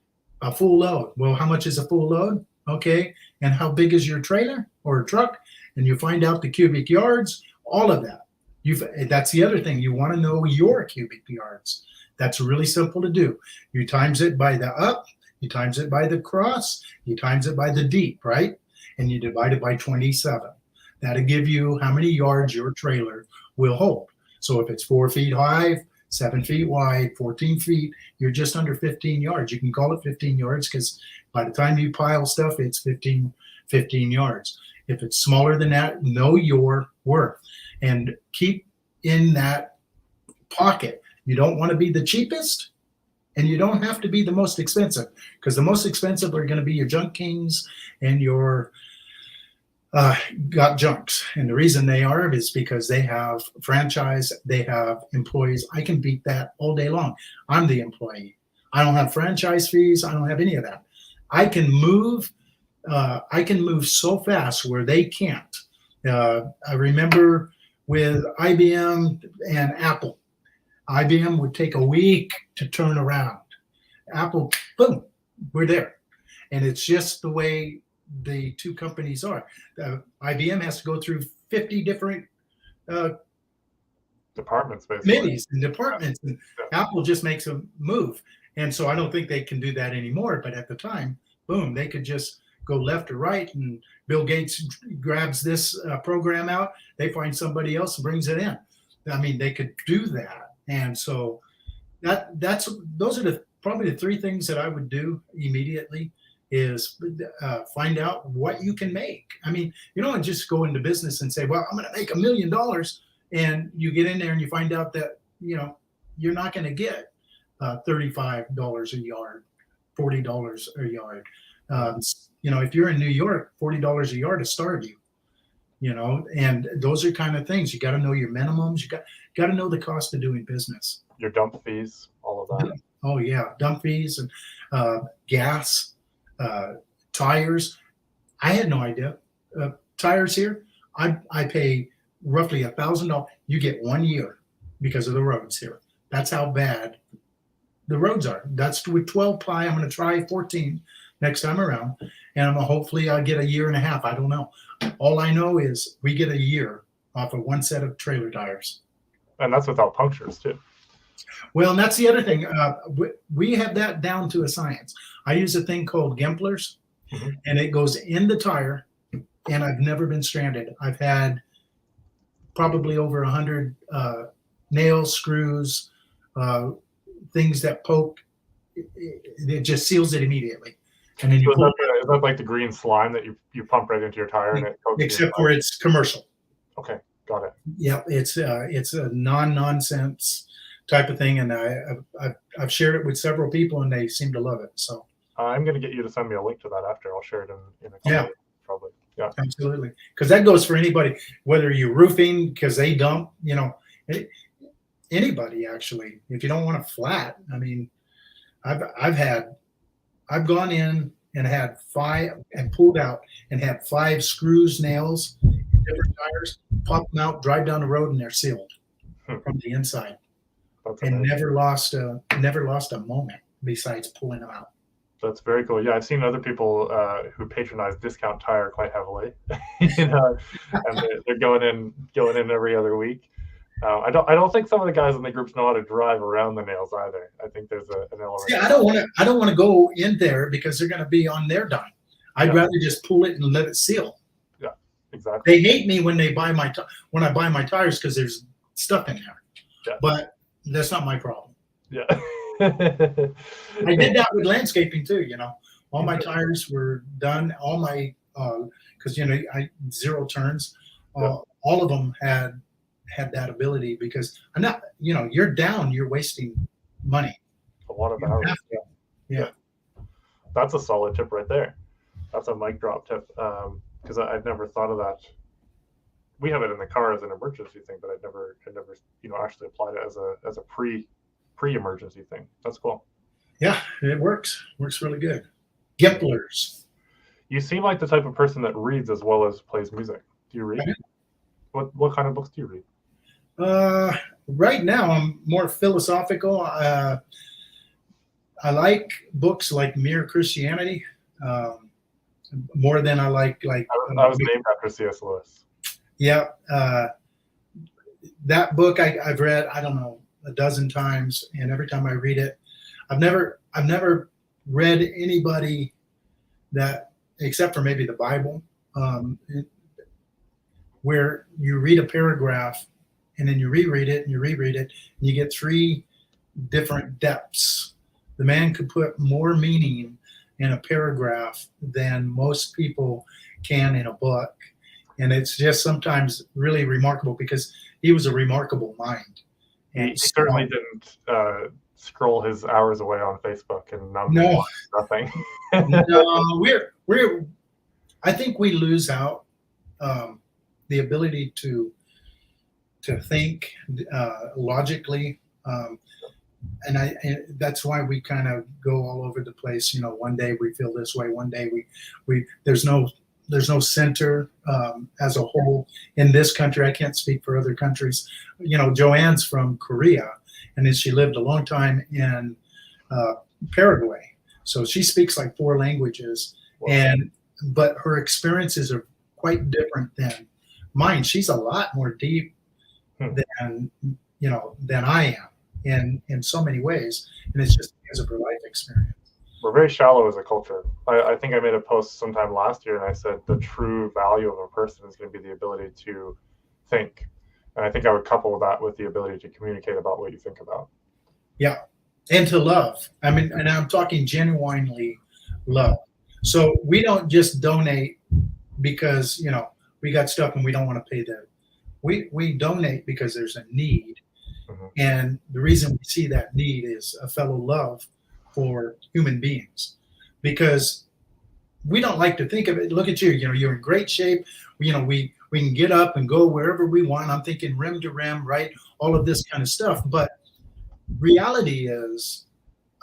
S2: a full load. Well, how much is a full load? Okay. And how big is your trailer or truck? And you find out the cubic yards, all of that. That's the other thing. You want to know your cubic yards. That's really simple to do. You times it by the up, you times it by the cross, you times it by the deep, right? And you divide it by 27. That'll give you how many yards your trailer will hold. So if it's 4 feet high, 7 feet wide, 14 feet, you're just under 15 yards. You can call it 15 yards because by the time you pile stuff, it's 15 yards. If it's smaller than that, know your worth and keep in that pocket. You don't want to be the cheapest, and you don't have to be the most expensive, because the most expensive are going to be your junk kings and your got junks. And the reason they are is because they have franchise, they have employees. I can beat that all day long. I'm the employee. I don't have franchise fees. I don't have any of that. I can move so fast where they can't. I remember with IBM and Apple. IBM would take a week to turn around. Apple, boom, we're there. And it's just the way the two companies are. IBM has to go through 50 different
S1: departments,
S2: committees and departments, and Apple just makes a move. And so I don't think they can do that anymore. But at the time, boom, they could just go left or right, and Bill Gates grabs this program out. They find somebody else and brings it in. I mean, they could do that. And so those are probably the 3 things that I would do immediately is find out what you can make. I mean, you don't just go into business and say, well, I'm going to make $1 million. And you get in there and you find out that, you're not going to get $35 a yard, $40 a yard. If you're in New York, $40 a yard to start you. And those are kind of things. You got to know your minimums. You got to know the cost of doing business.
S1: Your dump fees, all of that.
S2: Oh yeah, dump fees and gas, tires. I had no idea. Tires here, I pay roughly $1,000. You get 1 year because of the roads here. That's how bad the roads are. That's with 12 ply. I'm going to try 14 next time around, and hopefully I'll get a year and a half. I don't know. All I know is we get a year off of one set of trailer tires.
S1: And that's without punctures too.
S2: Well, and that's the other thing. We have that down to a science. I use a thing called Gemplers, and it goes in the tire, and I've never been stranded. I've had probably over 100 nails, screws, things that poke. It just seals it immediately. And then
S1: so is that like the green slime that you pump right into your tire and it coats
S2: except for it's commercial.
S1: Okay, got it.
S2: Yeah, it's a non-nonsense type of thing, and I've shared it with several people, and they seem to love it. So
S1: I'm going to get you to send me a link to that after. I'll share it in a couple days, probably. Yeah,
S2: absolutely, because that goes for anybody, whether you're roofing, because they dump, anybody actually. If you don't want a flat, I mean, I've gone in and had 5 and pulled out and had 5 screws, nails, different tires, pop them out, drive down the road, and they're sealed from the inside.
S1: That's
S2: and
S1: amazing.
S2: never lost a moment besides pulling them out.
S1: That's very cool. Yeah, I've seen other people who patronize Discount Tire quite heavily, and they're going in every other week. I don't think some of the guys in the groups know how to drive around the nails either. I think there's an element.
S2: Yeah, I don't want to go in there because they're going to be on their dime. I'd rather just pull it and let it seal.
S1: Yeah, exactly.
S2: They hate me when I buy my tires because there's stuff in there.
S1: Yeah.
S2: But that's not my problem.
S1: Yeah.
S2: I did that with landscaping too. All my tires were done. All my because I 0 turns. All of them had that ability because I'm not. You're down. You're wasting money.
S1: A lot of hours.
S2: Yeah.
S1: That's a solid tip right there. That's a mic drop tip because I've never thought of that. We have it in the car as an emergency thing, but I'd never actually applied it as a pre-emergency thing. That's cool.
S2: Yeah, it works. Works really good. Gemplers.
S1: You seem like the type of person that reads as well as plays music. Do you read? What kind of books do you read?
S2: Right now, I'm more philosophical. I like books like Mere Christianity more than I like.
S1: I was named after C.S. Lewis.
S2: Yeah, that book I've read, I don't know, a dozen times, and every time I read it, I've never read anybody that, except for maybe the Bible, where you read a paragraph and then you reread it and you reread it, and you get 3 different depths. The man could put more meaning in a paragraph than most people can in a book. And it's just sometimes really remarkable because he was a remarkable mind.
S1: And he certainly didn't scroll his hours away on Facebook and nothing.
S2: No, I think we lose out the ability to think logically, and that's why we kind of go all over the place. One day we feel this way, one day we there's no center as a whole in this country. I can't speak for other countries. Joanne's from Korea, and then she lived a long time in Paraguay, so she speaks like 4 languages. Wow. But her experiences are quite different than mine. She's a lot more deep than I am in so many ways, and it's just because of her life experience.
S1: We're very shallow as a culture. I think I made a post sometime last year, and I said the true value of a person is going to be the ability to think, and I think I would couple that with the ability to communicate about what you think about.
S2: Yeah, and to love. I mean, and I'm talking genuinely love. So we don't just donate because we got stuff and we don't want to pay them. We donate because there's a need, and the reason we see that need is a fellow love for human beings, because we don't like to think of it. Look at you, you're in great shape. We can get up and go wherever we want. I'm thinking rim to rim, right? All of this kind of stuff. But reality is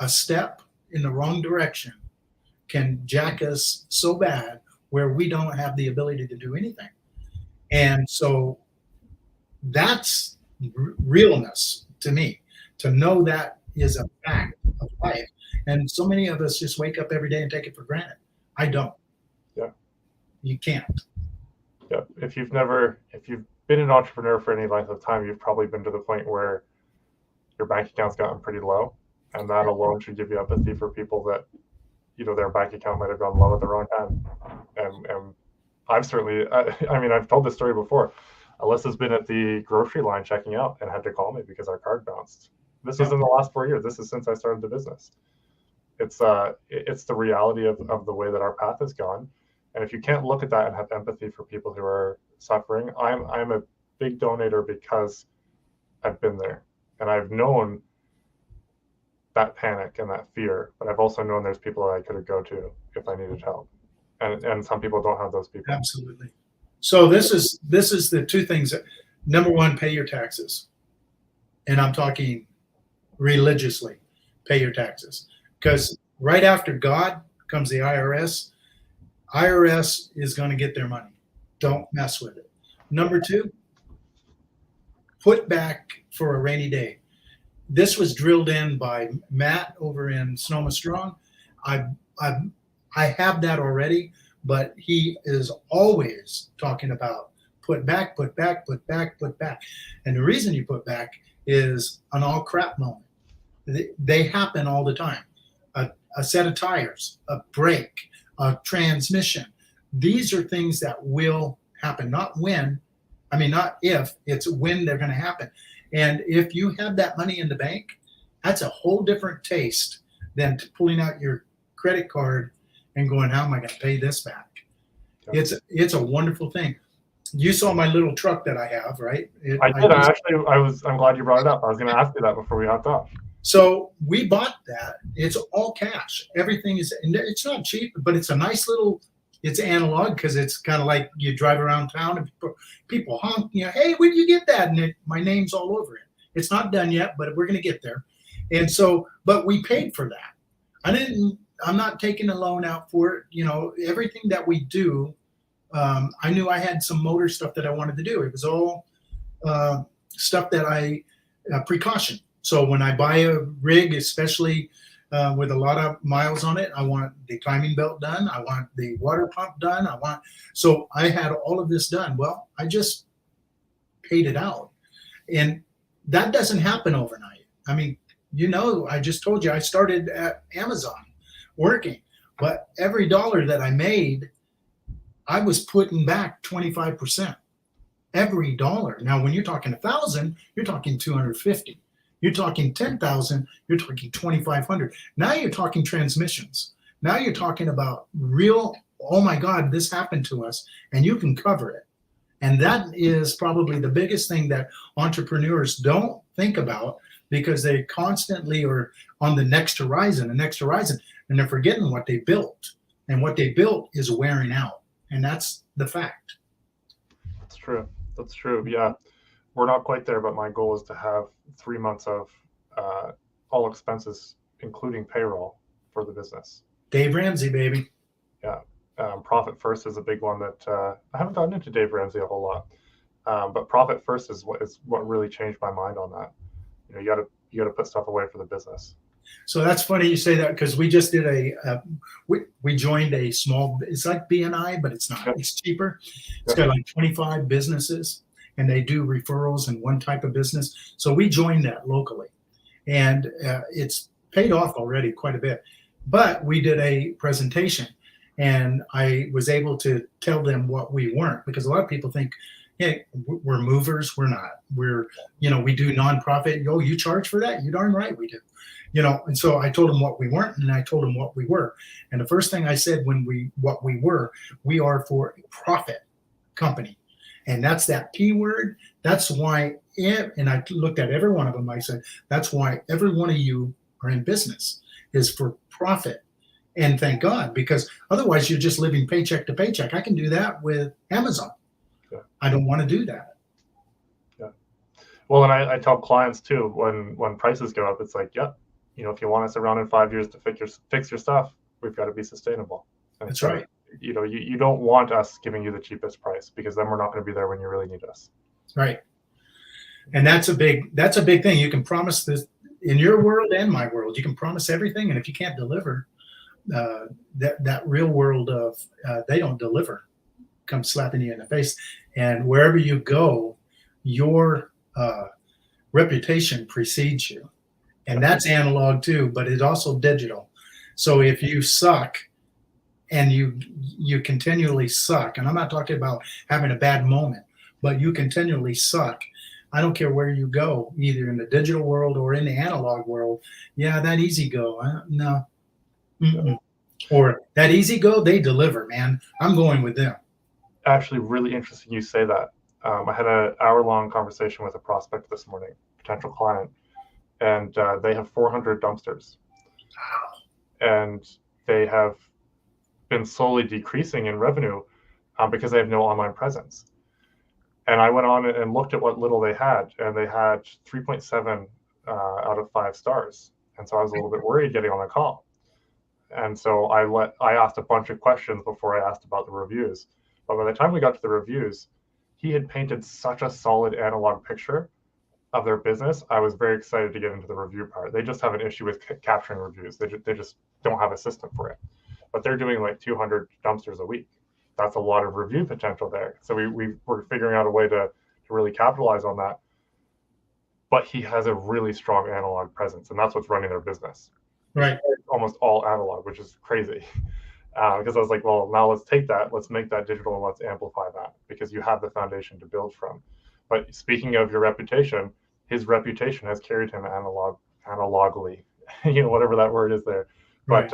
S2: a step in the wrong direction can jack us so bad where we don't have the ability to do anything. And so that's realness to me, to know that is a fact of life. And so many of us just wake up every day and take it for granted. I don't.
S1: Yeah.
S2: You can't.
S1: Yeah. If you've been an entrepreneur for any length of time, you've probably been to the point where your bank account's gotten pretty low, and that alone should give you empathy for people that, their bank account might have gone low at the wrong time. And I've certainly, I mean, I've told this story before. Alyssa's been at the grocery line checking out and had to call me because our card bounced. This was in the last 4 years. This is since I started the business. It's the reality of the way that our path has gone. And if you can't look at that and have empathy for people who are suffering, I'm a big donator because I've been there and I've known that panic and that fear, but I've also known there's people that I could go to if I needed help. And some people don't have those people.
S2: Absolutely. So this is the two things. Number one, pay your taxes. And I'm talking religiously, pay your taxes. Because right after God comes the IRS. IRS is going to get their money. Don't mess with it. Number two, put back for a rainy day. This was drilled in by Matt over in Sonoma Strong. I have that already, but he is always talking about put back, put back, put back, put back. And the reason you put back is an all crap moment. They happen all the time. A set of tires, a brake, a transmission. These are things that will happen, not if, it's when they're going to happen. And if you have that money in the bank, that's a whole different taste than pulling out your credit card and going, how am I going to pay this back? Yeah. It's a wonderful thing. You saw my little truck that I have, right?
S1: I did. I'm glad you brought it up. I was going to ask you that before we hopped off.
S2: So we bought that. It's all cash. Everything is, and it's not cheap, but it's a nice little, it's analog because it's kind of like you drive around town and people honk, hey, where did you get that? And my name's all over it. It's not done yet, but we're going to get there. And so, but we paid for that. I'm not taking a loan out for it. Everything that we do, I knew I had some motor stuff that I wanted to do. It was all stuff that precaution. So when I buy a rig, especially with a lot of miles on it, I want the timing belt done. I want the water pump done. So I had all of this done. Well, I just paid it out. And that doesn't happen overnight. I mean, I just told you I started at Amazon working, but every dollar that I made, I was putting back 25%. Every dollar. Now, when you're talking 1,000, you're talking 250. You're talking 10,000, you're talking 2,500. Now you're talking transmissions. Now you're talking about real, oh my God, this happened to us, and you can cover it. And that is probably the biggest thing that entrepreneurs don't think about because they constantly are on the next horizon, and they're forgetting what they built. And what they built is wearing out. And that's the fact.
S1: That's true. Yeah. We're not quite there, but my goal is to have 3 months of all expenses, including payroll, for the business.
S2: Dave Ramsey, baby.
S1: Yeah. Profit first is a big one that I haven't gotten into Dave Ramsey a whole lot. But profit first is what really changed my mind on that. You got to put stuff away for the business.
S2: So that's funny you say that because we just did we joined a small, it's like BNI, but it's not. Yeah. It's cheaper. It's got like 25 businesses. And they do referrals in one type of business. So we joined that locally. And it's paid off already quite a bit. But we did a presentation, and I was able to tell them what we weren't. Because a lot of people think, hey, we're movers. We're not. We do nonprofit. Oh, you charge for that? You're darn right we do. And so I told them what we weren't, and I told them what we were. And the first thing I said what we were, we are for a profit company. And that's that P word. That's why, and I looked at every one of them. I said, that's why every one of you are in business, is for profit. And thank God, because otherwise you're just living paycheck to paycheck. I can do that with Amazon. Yeah. I don't want to do that.
S1: Yeah. Well, and I tell clients too, when prices go up, it's like, yep, if you want us around in 5 years to fix your stuff, we've got to be sustainable. And
S2: that's right.
S1: You don't want us giving you the cheapest price because then we're not going to be there when you really need us.
S2: Right. And that's a big thing. You can promise this in your world and my world. You can promise everything, and if you can't deliver, that real world of they don't deliver comes slapping you in the face. And wherever you go, your reputation precedes you. And that's analog too, but it's also digital. So if you suck and you continually suck, and I'm not talking about having a bad moment, but you continually suck, I don't care where you go, either in the digital world or in the analog world. Yeah, that easy go. No. Mm-mm. Or that easy go, they deliver, man. I'm going with them.
S1: Actually, really interesting you say that. I had an hour-long conversation with a prospect this morning, potential client, and they have 400 dumpsters. And they have been slowly decreasing in revenue because they have no online presence. And I went on and looked at what little they had, and they had 3.7 out of 5 stars. And so I was a little bit worried getting on the call. And so I asked a bunch of questions before I asked about the reviews. But by the time we got to the reviews, he had painted such a solid analog picture of their business. I was very excited to get into the review part. They just have an issue with capturing reviews. They just don't have a system for it. But they're doing like 200 dumpsters a week. That's a lot of review potential there. So we're figuring out a way to really capitalize on that. But he has a really strong analog presence, and that's what's running their business.
S2: Right.
S1: It's almost all analog, which is crazy. Because I was like, well, now let's take that, let's make that digital, and let's amplify that, because you have the foundation to build from. But speaking of your reputation, his reputation has carried him analogically, whatever that word is there. But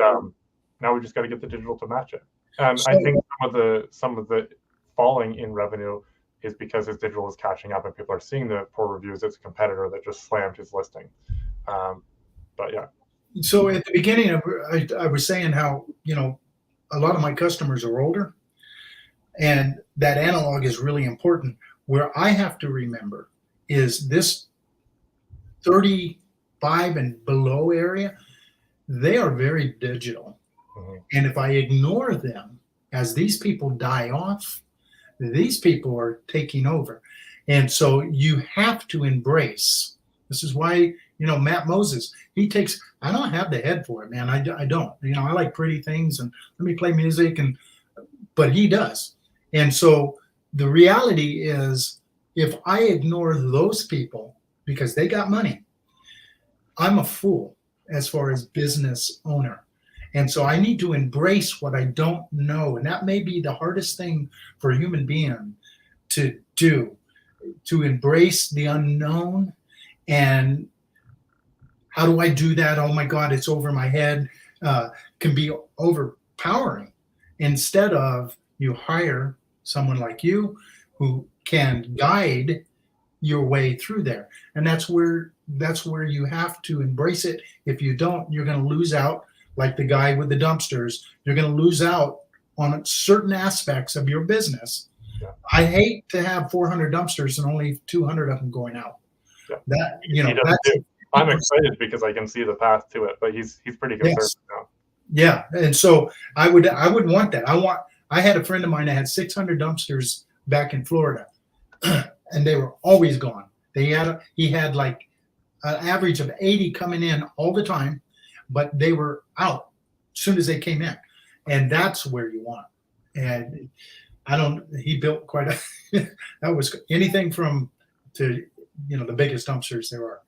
S1: now we just got to get the digital to match it. And I think some of the falling in revenue is because his digital is catching up, and people are seeing the poor reviews. It's a competitor that just slammed his listing. But yeah.
S2: So at the beginning, I was saying how, a lot of my customers are older, and that analog is really important. Where I have to remember is this 35 and below area, they are very digital. Mm-hmm. And if I ignore them, as these people die off, these people are taking over. And so you have to embrace. This is why, Matt Moses, I don't have the head for it, man. I don't. I like pretty things and let me play music, but he does. And so the reality is, if I ignore those people because they got money, I'm a fool as far as business owner. And so I need to embrace what I don't know. And that may be the hardest thing for a human being to do, to embrace the unknown. And how do I do that? Oh my God, it's over my head. Can be overpowering. Instead of, you hire someone like you who can guide your way through there. And that's where you have to embrace it. If you don't, you're going to lose out. Like the guy with the dumpsters, you're going to lose out on certain aspects of your business. Yeah. I hate to have 400 dumpsters and only 200 of them going out. Yeah.
S1: I'm excited because I can see the path to it, but he's pretty conservative now.
S2: Yeah, and so I would want that. I had a friend of mine that had 600 dumpsters back in Florida, and they were always gone. He had like an average of 80 coming in all the time, but they were out as soon as they came in, and that's where you want. And he built quite a. That was anything from to the biggest dumpsters there are,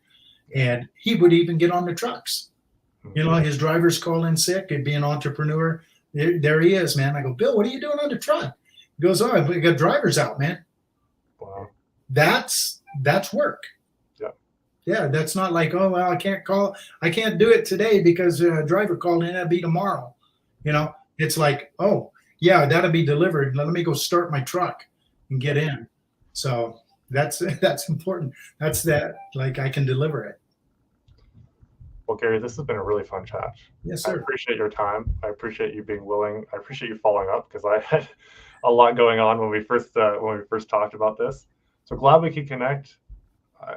S2: and he would even get on the trucks. His drivers call in sick. He'd be an entrepreneur. There he is, man. I go, Bill, what are you doing on the truck? He goes, oh, I got drivers out, man.
S1: Wow.
S2: That's work.
S1: Yeah.
S2: Yeah, that's not like, oh, well, I can't do it today because a driver called in. That'll be tomorrow. It's like, oh, yeah, that'll be delivered. Let me go start my truck and get in. So that's important. That's that, like, I can deliver it.
S1: Well, Gary, this has been a really fun chat.
S2: Yes, sir.
S1: I appreciate your time. I appreciate you being willing. I appreciate you following up, because I had a lot going on when we first talked about this. So glad we could connect.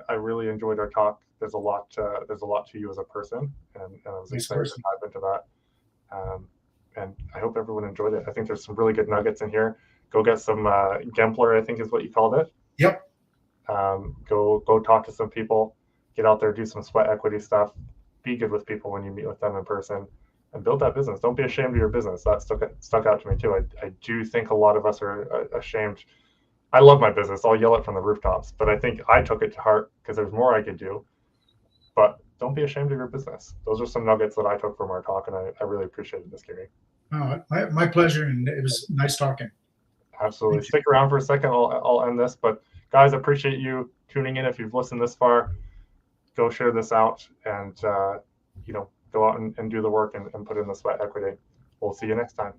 S1: I really enjoyed our talk. There's a lot to you as a person, and I was excited to dive into that. And I hope everyone enjoyed it. I think there's some really good nuggets in here. Go get some Gempler, I think is what you called it.
S2: Yep.
S1: Go talk to some people. Get out there, do some sweat equity stuff. Be good with people when you meet with them in person, and build that business. Don't be ashamed of your business. That stuck out to me too. I do think a lot of us are ashamed I love my business. I'll yell it from the rooftops, but I think I took it to heart because there's more I could do. But don't be ashamed of your business. Those are some nuggets that I took from our talk, and I really appreciated this, Gary.
S2: My pleasure, and it was nice talking.
S1: Absolutely. Stick around for a second. I'll end this, but guys, appreciate you tuning in. If you've listened this far, go share this out, and go out and do the work and put in the sweat equity. We'll see you next time.